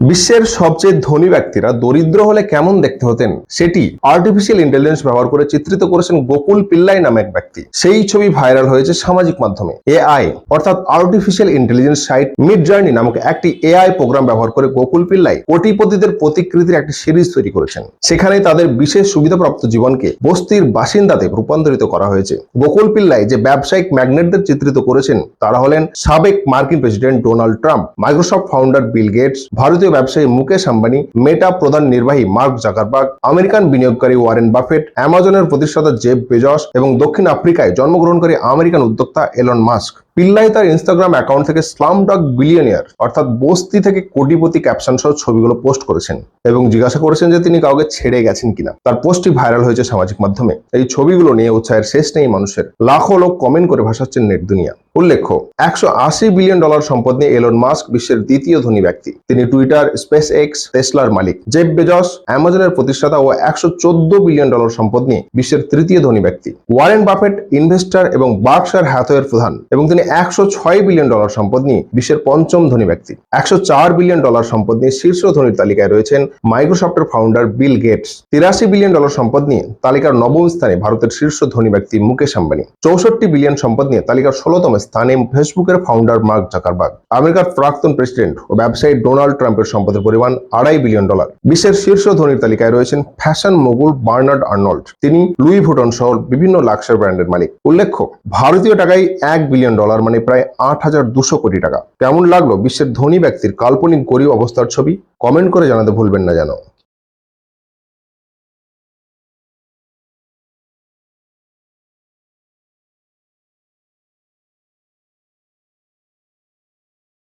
বিশ্বের সবচেয়ে ধনী ব্যক্তিরা দরিদ্র হলে কেমন দেখতে হতেন সেটি আর্টিফিশিয়াল ইন্টেলিজেন্স ব্যবহার করে চিত্রিত করেছেন গোকুল পিল্লাই নামে এক ব্যক্তি। সেই ছবি ভাইরাল হয়েছে সামাজিক মাধ্যমে। এআই অর্থাৎ আর্টিফিশিয়াল ইন্টেলিজেন্স সাইট মিডজার্নি নামক একটি এআই প্রোগ্রাম ব্যবহার করে গোকুল পিল্লাই কোটিপতিদের প্রতিকৃতির একটি সিরিজ তৈরি করেছেন। সেখানে তাদের বিশেষ সুবিধাপ্রাপ্ত জীবনকে বস্তির বাসিন্দাতে রূপান্তরিত করা হয়েছে। গোকুল পিল্লাই যে ব্যবসায়িক ম্যাগনেটদের চিত্রিত করেছেন তারা হলেন সাবেক মার্কিন president Donald Trump, Microsoft founder Bill Gates, ভারতীয় ব্যবসায়ী মুকেশ আম্বানি, মেটা প্রধান নির্বাহী মার্ক জাকারবার্গ, আমেরিকান বিনিয়োগকারী ওয়ারেন বাফেট, অ্যামাজনের প্রতিষ্ঠাতা জেফ বেজস এবং দক্ষিণ আফ্রিকায় জন্মগ্রহণকারী আমেরিকান উদ্যোক্তা এলন মাস্ক। পিল্লাই তার ইনস্টাগ্রাম অ্যাকাউন্ট থেকে স্লামডগ বিলিয়নিয়ার অর্থাৎ বস্তি থেকে কোটিপতি ক্যাপশন সহ ছবিগুলো পোস্ট করেছেন এবং জিজ্ঞাসা করেছেন যে তিনি কাউকে ছেড়ে গেছেন কিনা। তার পোস্টটি ভাইরাল হয়েছে সামাজিক মাধ্যমে। এই ছবিগুলো নিয়ে উৎসাহের শেষ নেই মানুষের। লাখো লোক কমেন্ট করে ভাসাচ্ছেন নেট দুনিয়া। উল্লেখ্য, $180 বিলিয়ন সম্পদ নিয়ে এলন মাস্ক বিশ্বের দ্বিতীয় ধনী ব্যক্তি। তিনি টুইটার, স্পেস এক্স, টেসলার মালিক। জেফ বেজস অ্যামাজনের প্রতিষ্ঠাতা ও $114 বিলিয়ন সম্পদ নিয়ে বিশ্বের তৃতীয় ধনী ব্যক্তি। ওয়ারেন বাফেট ইনভেস্টর এবং বার্কশায়ার হ্যাথওয়ের প্রধান এবং তিনি $106 বিলিয়ন সম্পদ নিয়ে বিশ্বের পঞ্চম ধনী ব্যক্তি। $104 বিলিয়ন সম্পদ নিয়ে শীর্ষ ধনীর তালিকায় রয়েছেন মাইক্রোসফটের ফাউন্ডার বিল গেটস। $83 বিলিয়ন সম্পদ নিয়ে তালিকার নবম স্থানে ভারতের শীর্ষ ধনী ব্যক্তি মুকেশ আম্বানি। $64 বিলিয়ন সম্পদ নিয়ে তালিকার 16তম স্থানে ফেসবুকের ফাউন্ডার মার্ক জাকারবার্গ। আমেরিকার প্রাক্তন প্রেসিডেন্ট ও ব্যবসায়ী ডোনাল্ড ট্রাম্পের সম্পদের পরিমাণ $2.5 বিলিয়ন। বিশ্বের শীর্ষ ধনীর তালিকায় রয়েছেন ফ্যাশন মোগুল বার্নার্ড আর্নল্ড। তিনি লুই ভুটন সহ বিভিন্ন লাক্সারি ব্র্যান্ডের মালিক। উল্লেখ্য, ভারতীয় টাকায় $1 বিলিয়ন মানে প্রায় 8,200 কোটি টাকা। কেমন লাগলো বিশ্বের ধনী ব্যক্তির কাল্পনিক গরিব অবস্থার ছবি? কমেন্ট করে জানাতে ভুলবেন না যেন।